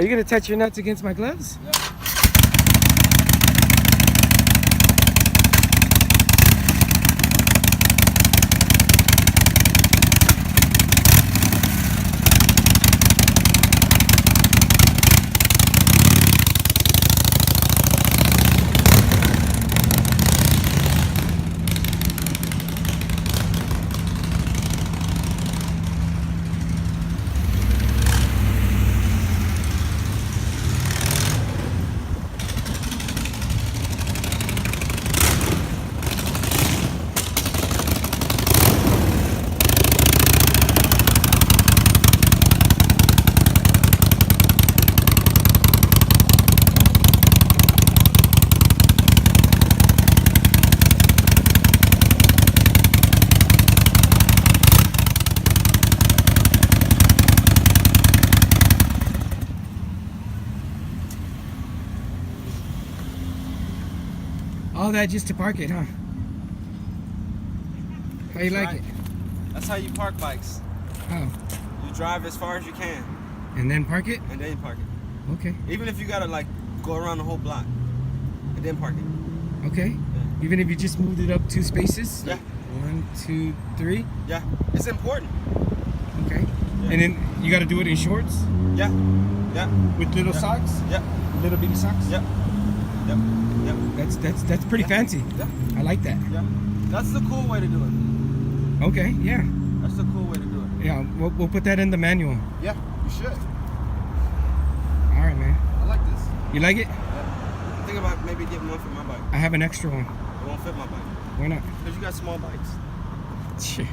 Are you gonna touch your nuts against my gloves? Yeah. All that just to park it, huh? How you That's like right. it? That's how you park bikes. Oh, You drive as far as you can, and then park it? and then you park it. Okay, Even if you gotta like go around the whole block, and then park it. okay. Yeah. Even if you just moved it up 2 spaces? Yeah. Like 1, 2, 3? Yeah. It's important. Okay. Yeah. And then you gotta do it in shorts? Yeah. Yeah. With little Yeah. socks? Yeah. Little bitty socks? Yeah. Yep. Yep. That's pretty fancy. Yeah. I like that. Yeah. That's the cool way to do it. Okay, yeah. That's the cool way to do it. Yeah, we'll put that in the manual. Yeah. You should. All right, man. I like this. You like it? Yeah. Think about maybe getting one for my bike. I have an extra one. It won't fit my bike. Why not? Because you got small bikes. Shit.